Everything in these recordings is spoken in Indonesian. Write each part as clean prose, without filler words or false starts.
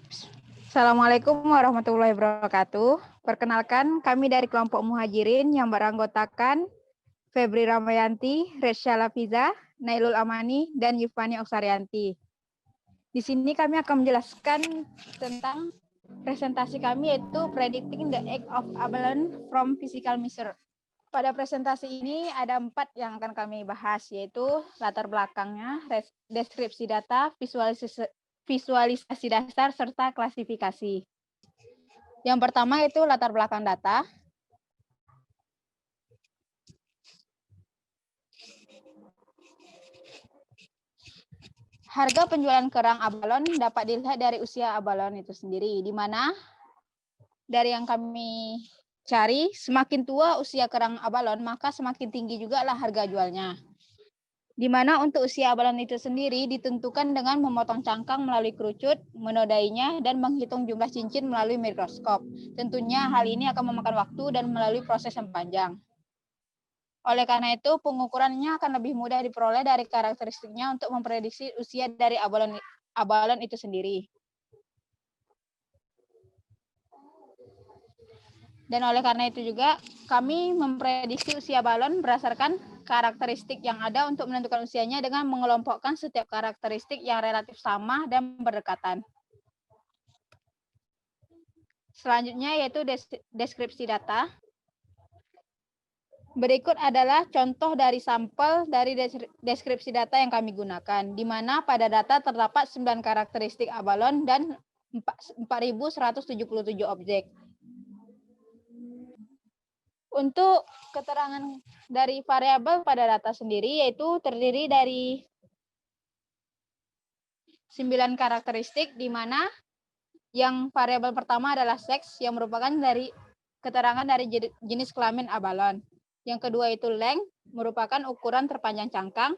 Assalamualaikum warahmatullahi wabarakatuh. Perkenalkan, kami dari kelompok Muhajirin yang beranggotakan Febri Ramayanti, Resya Lafiza, Nailul Amani, dan Yufani Oksarianti. Di sini kami akan menjelaskan tentang presentasi kami, yaitu Predicting the Age of Abalone from Physical Measure. Pada presentasi ini ada 4 yang akan kami bahas, yaitu latar belakangnya, deskripsi data, visualisasi dasar, serta klasifikasi. Yang pertama itu latar belakang data. Harga penjualan kerang abalon dapat dilihat dari usia abalon itu sendiri, di mana dari yang kami cari, semakin tua usia kerang abalon, maka semakin tinggi juga lah harga jualnya. Di mana untuk usia abalon itu sendiri ditentukan dengan memotong cangkang melalui kerucut, menodainya, dan menghitung jumlah cincin melalui mikroskop. Tentunya hal ini akan memakan waktu dan melalui proses yang panjang. Oleh karena itu, pengukurannya akan lebih mudah diperoleh dari karakteristiknya untuk memprediksi usia dari abalon itu sendiri. Dan oleh karena itu juga, kami memprediksi usia balon berdasarkan karakteristik yang ada untuk menentukan usianya dengan mengelompokkan setiap karakteristik yang relatif sama dan berdekatan. Selanjutnya yaitu deskripsi data. Berikut adalah contoh dari sampel dari deskripsi data yang kami gunakan, di mana pada data terdapat 9 karakteristik abalon dan 4.177 objek. Untuk keterangan dari variabel pada data sendiri, yaitu terdiri dari 9 karakteristik, di mana yang variabel pertama adalah seks, yang merupakan dari keterangan dari jenis kelamin abalon. Yang kedua itu length, merupakan ukuran terpanjang cangkang.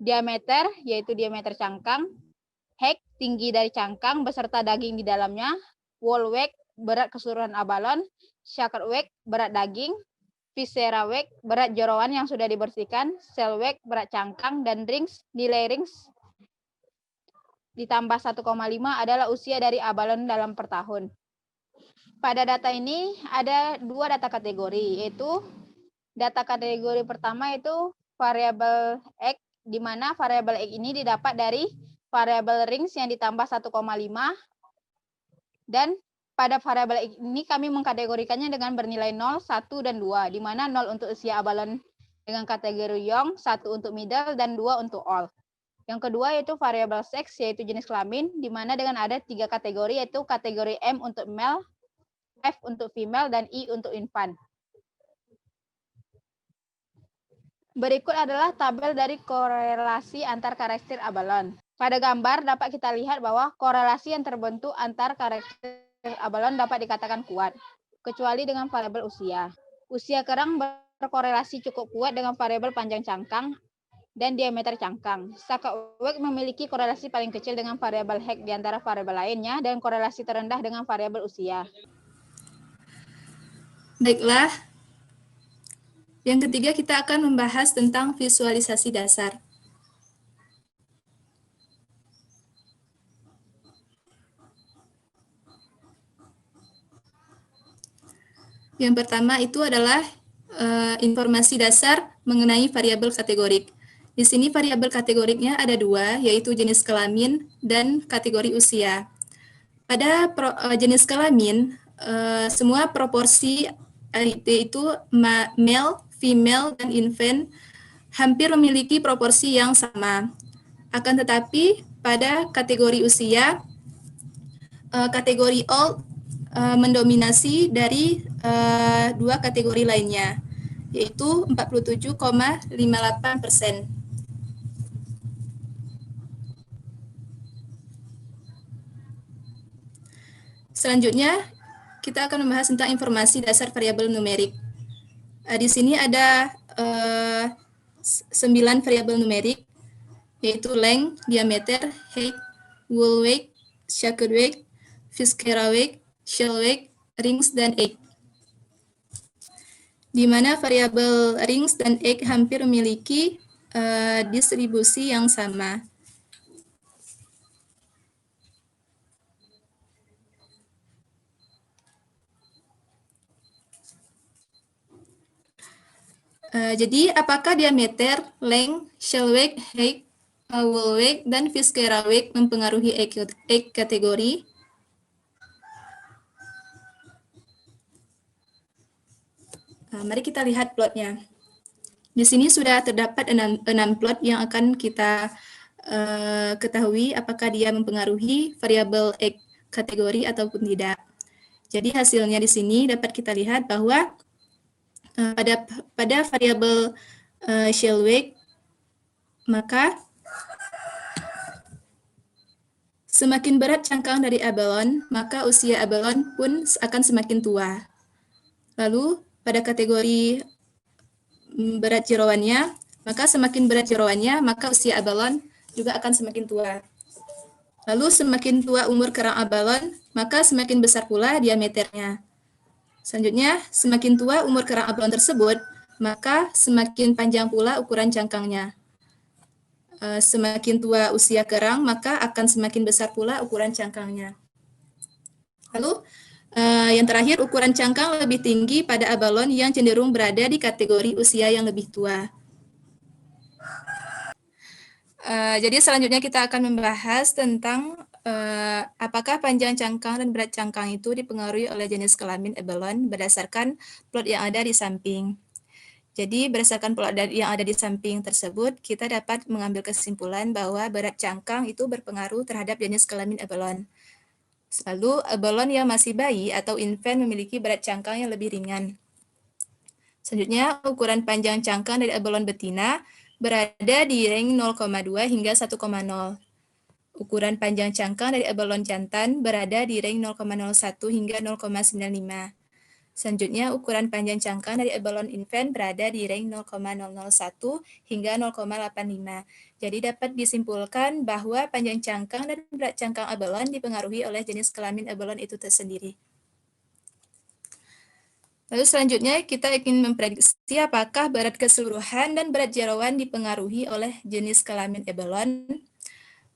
Diameter, yaitu diameter cangkang. Height, tinggi dari cangkang beserta daging di dalamnya. Whole weight, berat keseluruhan abalon. Shaker weight, berat daging. Viscera weight, berat jeroan yang sudah dibersihkan. Cell weight, berat cangkang. Dan rings, nilai rings ditambah 1,5 adalah usia dari abalon dalam per tahun. Pada data ini ada 2 data kategori, yaitu data kategori pertama itu variabel X, di mana variabel X ini didapat dari variabel rings yang ditambah 1,5, dan pada variabel X ini kami mengkategorikannya dengan bernilai 0, 1, dan 2, di mana 0 untuk usia abalon dengan kategori young, 1 untuk middle, dan 2 untuk old. Yang kedua yaitu variabel sex, yaitu jenis kelamin, di mana dengan ada 3 kategori, yaitu kategori M untuk male, F untuk female, dan I untuk infant. Berikut adalah tabel dari korelasi antar karakteristik abalon. Pada gambar dapat kita lihat bahwa korelasi yang terbentuk antar karakteristik abalon dapat dikatakan kuat, kecuali dengan variabel usia. Usia kerang berkorelasi cukup kuat dengan variabel panjang cangkang dan diameter cangkang. Shaker weight memiliki korelasi paling kecil dengan variabel height di antara variabel lainnya, dan korelasi terendah dengan variabel usia. Baiklah, yang ketiga kita akan membahas tentang visualisasi dasar. Yang pertama itu adalah informasi dasar mengenai variabel kategorik. Di sini variabel kategoriknya ada 2, yaitu jenis kelamin dan kategori usia. Pada jenis kelamin, semua proporsi yaitu male, female, dan infant hampir memiliki proporsi yang sama. Akan tetapi pada kategori usia, kategori old mendominasi dari 2 kategori lainnya, yaitu 47,58%. Selanjutnya, kita akan membahas tentang informasi dasar variabel numerik. Di sini ada 9 variabel numerik, yaitu length, diameter, height, wool weight, shaker weight, viscera weight, shell weight, rings, dan egg. Di mana variabel rings dan egg hampir memiliki distribusi yang sama. Jadi, apakah diameter, length, shell weight, height, wool weight, dan viscera weight mempengaruhi egg kategori? Mari kita lihat plotnya. Di sini sudah terdapat 6 plot yang akan kita ketahui apakah dia mempengaruhi variabel egg kategori ataupun tidak. Jadi hasilnya di sini dapat kita lihat bahwa pada variabel shell weight, maka semakin berat cangkang dari abalon, maka usia abalon pun akan semakin tua. Lalu pada kategori berat jeroannya, maka semakin berat jeroannya, maka usia abalon juga akan semakin tua. Lalu semakin tua umur kerang abalon, maka semakin besar pula diameternya. Selanjutnya, semakin tua umur kerang abalon tersebut, maka semakin panjang pula ukuran cangkangnya. Semakin tua usia kerang, maka akan semakin besar pula ukuran cangkangnya. Lalu, yang terakhir, ukuran cangkang lebih tinggi pada abalon yang cenderung berada di kategori usia yang lebih tua. Jadi selanjutnya kita akan membahas tentang apakah panjang cangkang dan berat cangkang itu dipengaruhi oleh jenis kelamin abalon berdasarkan plot yang ada di samping. Jadi berdasarkan plot yang ada di samping tersebut, kita dapat mengambil kesimpulan bahwa berat cangkang itu berpengaruh terhadap jenis kelamin abalon. Lalu abalon yang masih bayi atau infant memiliki berat cangkang yang lebih ringan. Selanjutnya, ukuran panjang cangkang dari abalon betina berada di range 0,2 hingga 1,0. Ukuran panjang cangkang dari abalon jantan berada di range 0,01 hingga 0,95. Selanjutnya, ukuran panjang cangkang dari abalon infant berada di range 0,001 hingga 0,85. Jadi dapat disimpulkan bahwa panjang cangkang dan berat cangkang abalon dipengaruhi oleh jenis kelamin abalon itu tersendiri. Lalu selanjutnya kita ingin memprediksi apakah berat keseluruhan dan berat jeroan dipengaruhi oleh jenis kelamin abalon.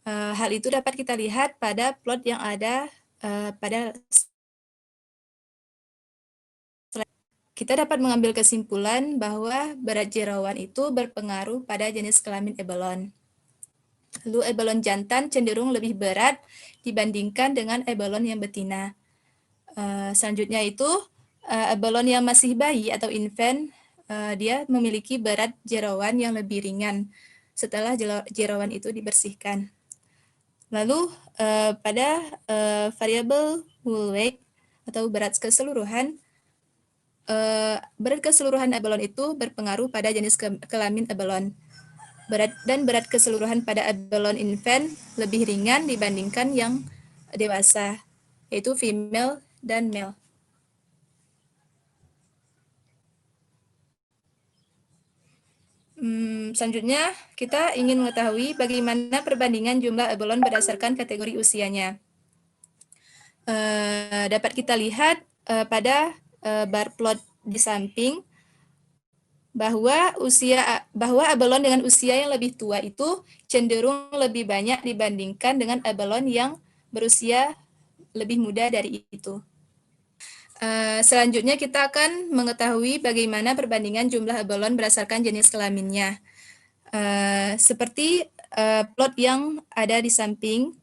Hal itu dapat kita lihat pada plot yang ada pada slide. Kita dapat mengambil kesimpulan bahwa berat jeroan itu berpengaruh pada jenis kelamin abalon. Lalu abalon jantan cenderung lebih berat dibandingkan dengan abalon yang betina. Selanjutnya itu abalon yang masih bayi atau infant, dia memiliki berat jeroan yang lebih ringan setelah jeroan itu dibersihkan. Lalu pada variabel wool weight atau berat keseluruhan, berat keseluruhan abalon itu berpengaruh pada jenis kelamin abalon. Berat keseluruhan pada abalon infant lebih ringan dibandingkan yang dewasa, yaitu female dan male. Selanjutnya, kita ingin mengetahui bagaimana perbandingan jumlah abalon berdasarkan kategori usianya. Dapat kita lihat pada bar plot di samping bahwa abalon dengan usia yang lebih tua itu cenderung lebih banyak dibandingkan dengan abalon yang berusia lebih muda dari itu. Selanjutnya kita akan mengetahui bagaimana perbandingan jumlah abalon berdasarkan jenis kelaminnya. Seperti plot yang ada di samping,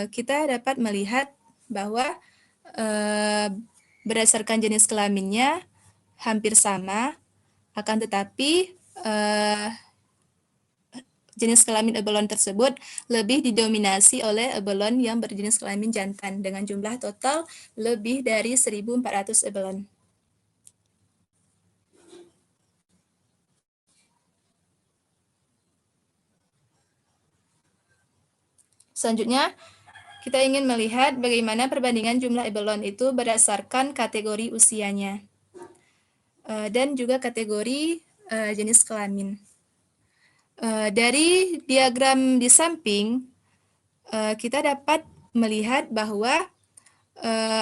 kita dapat melihat bahwa berdasarkan jenis kelaminnya hampir sama, akan tetapi jenis kelamin abalon tersebut lebih didominasi oleh abalon yang berjenis kelamin jantan dengan jumlah total lebih dari 1.400 abalon. Selanjutnya, kita ingin melihat bagaimana perbandingan jumlah abalon itu berdasarkan kategori usianya dan juga kategori jenis kelamin. Dari diagram di samping, kita dapat melihat bahwa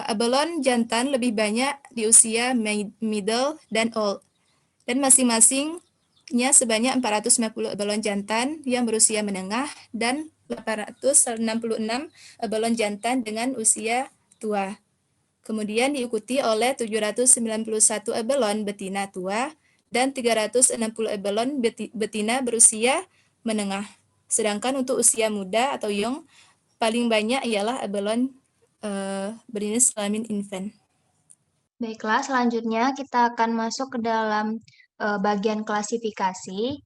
abalon jantan lebih banyak di usia middle dan old, dan masing-masingnya sebanyak 450 abalon jantan yang berusia menengah dan 866 abalon jantan dengan usia tua. Kemudian diikuti oleh 791 abalon betina tua dan 360 abalone betina berusia menengah. Sedangkan untuk usia muda atau young, paling banyak ialah abalone berjenis kelamin infant. Baiklah, selanjutnya kita akan masuk ke dalam bagian klasifikasi.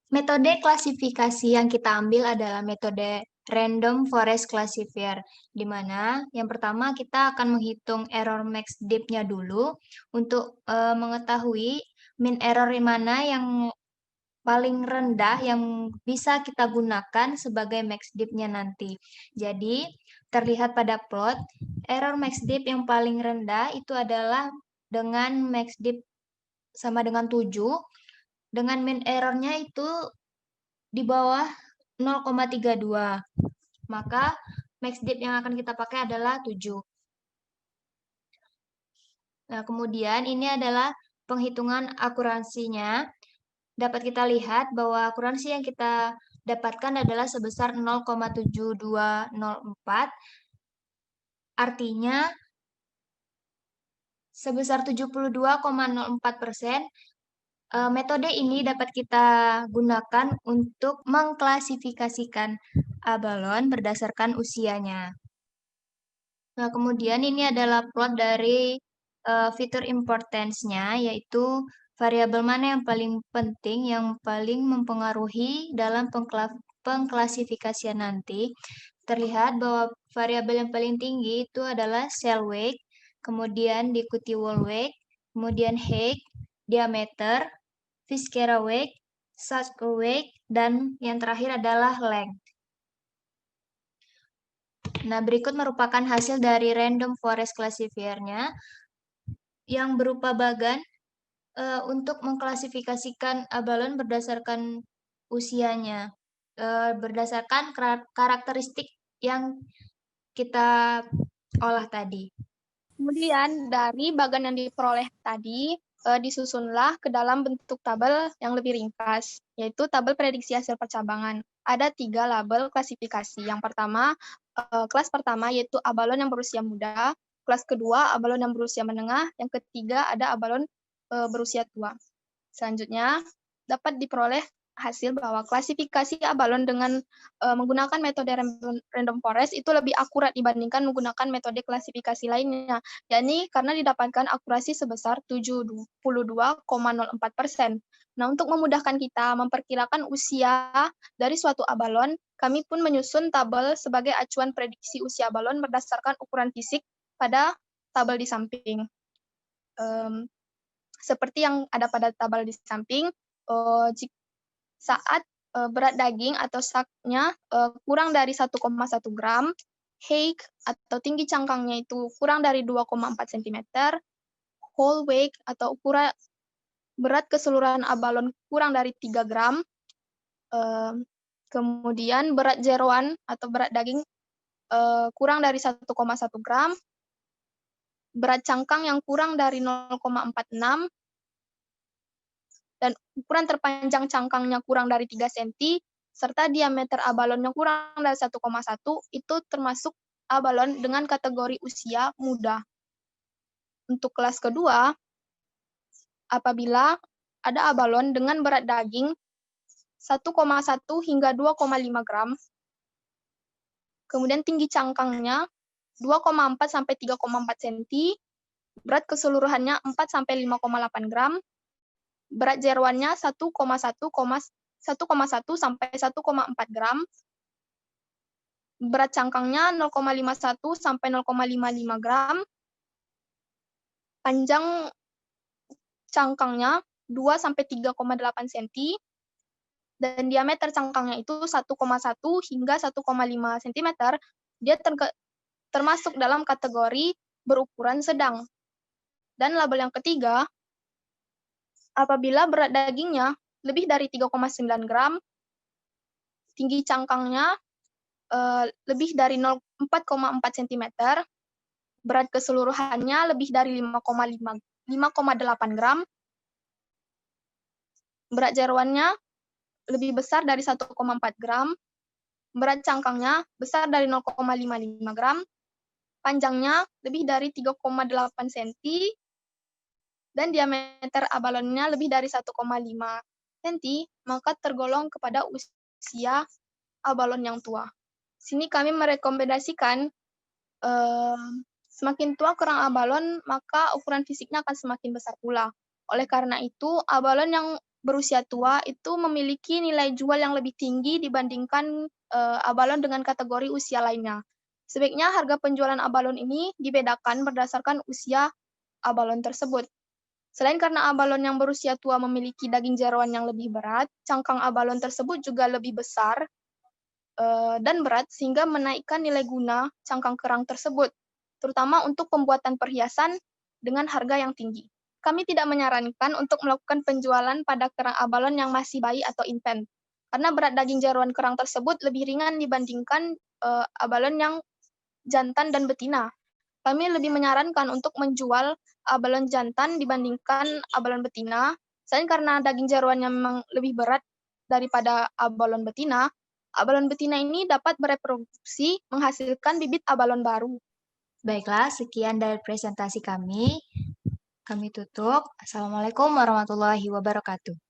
Metode klasifikasi yang kita ambil adalah metode random forest classifier, di mana yang pertama kita akan menghitung error max dip-nya dulu untuk mengetahui mean error di mana yang paling rendah yang bisa kita gunakan sebagai max dip-nya nanti. Jadi, terlihat pada plot, error max dip yang paling rendah itu adalah dengan max dip sama dengan 7, dengan mean error-nya itu di bawah 0,32. Maka max dip yang akan kita pakai adalah 7. Nah, kemudian ini adalah penghitungan akurasinya. Dapat kita lihat bahwa akurasi yang kita dapatkan adalah sebesar 0,7204. Artinya sebesar 72,04%. Metode ini dapat kita gunakan untuk mengklasifikasikan abalone berdasarkan usianya. Nah, kemudian ini adalah plot dari fitur importance-nya, yaitu variabel mana yang paling penting, yang paling mempengaruhi dalam pengklasifikasian nanti. Terlihat bahwa variabel yang paling tinggi itu adalah cell weight, kemudian diikuti wall weight, kemudian height, diameter, Viscera weight, Sachs weight, dan yang terakhir adalah length. Nah, berikut merupakan hasil dari random forest classifier-nya yang berupa bagan untuk mengklasifikasikan abalone berdasarkan usianya, berdasarkan karakteristik yang kita olah tadi. Kemudian dari bagan yang diperoleh tadi, disusunlah ke dalam bentuk tabel yang lebih ringkas, yaitu tabel prediksi hasil percabangan. Ada 3 label klasifikasi. Yang pertama, kelas pertama yaitu abalone yang berusia muda, kelas kedua abalone yang berusia menengah, yang ketiga ada abalone berusia tua. Selanjutnya, dapat diperoleh hasil bahwa klasifikasi abalone dengan menggunakan metode random forest itu lebih akurat dibandingkan menggunakan metode klasifikasi lainnya, yakni karena didapatkan akurasi sebesar 72,04%. Nah, untuk memudahkan kita memperkirakan usia dari suatu abalone, kami pun menyusun tabel sebagai acuan prediksi usia abalone berdasarkan ukuran fisik pada tabel di samping. Seperti yang ada pada tabel di samping, saat berat daging atau saknya kurang dari 1,1 gram, height atau tinggi cangkangnya itu kurang dari 2,4 cm, whole weight atau ukuran berat keseluruhan abalone kurang dari 3 gram, kemudian berat jeroan atau berat daging kurang dari 1,1 gram, berat cangkang yang kurang dari 0,46, dan ukuran terpanjang cangkangnya kurang dari 3 cm, serta diameter abalone yang kurang dari 1,1, itu termasuk abalone dengan kategori usia muda. Untuk kelas kedua, apabila ada abalone dengan berat daging 1,1 hingga 2,5 gram, kemudian tinggi cangkangnya 2,4 sampai 3,4 cm, berat keseluruhannya 4 sampai 5,8 gram, berat jeroannya 1,1 sampai 1,4 gram, berat cangkangnya 0,51 sampai 0,55 gram, panjang cangkangnya 2 sampai 3,8 cm, dan diameter cangkangnya itu 1,1 hingga 1,5 cm, dia termasuk dalam kategori berukuran sedang. Dan label yang ketiga, apabila berat dagingnya lebih dari 3,9 gram, tinggi cangkangnya lebih dari 4,4 cm, berat keseluruhannya lebih dari 5,8 gram, berat jeroannya lebih besar dari 1,4 gram, berat cangkangnya besar dari 0,55 gram, panjangnya lebih dari 3,8 cm, dan diameter abalonnya lebih dari 1,5 cm, maka tergolong kepada usia abalon yang tua. Sini kami merekomendasikan semakin tua kerang abalon, maka ukuran fisiknya akan semakin besar pula. Oleh karena itu, abalon yang berusia tua itu memiliki nilai jual yang lebih tinggi dibandingkan abalon dengan kategori usia lainnya. Sebaiknya harga penjualan abalon ini dibedakan berdasarkan usia abalon tersebut. Selain karena abalon yang berusia tua memiliki daging jeroan yang lebih berat, cangkang abalon tersebut juga lebih besar dan berat sehingga menaikkan nilai guna cangkang kerang tersebut, terutama untuk pembuatan perhiasan dengan harga yang tinggi. Kami tidak menyarankan untuk melakukan penjualan pada kerang abalon yang masih bayi atau infant, karena berat daging jeroan kerang tersebut lebih ringan dibandingkan abalon yang jantan dan betina. Kami lebih menyarankan untuk menjual abalon jantan dibandingkan abalon betina. Selain karena daging jeroannya memang lebih berat daripada abalon betina ini dapat bereproduksi menghasilkan bibit abalon baru. Baiklah, sekian dari presentasi kami. Kami tutup. Assalamualaikum warahmatullahi wabarakatuh.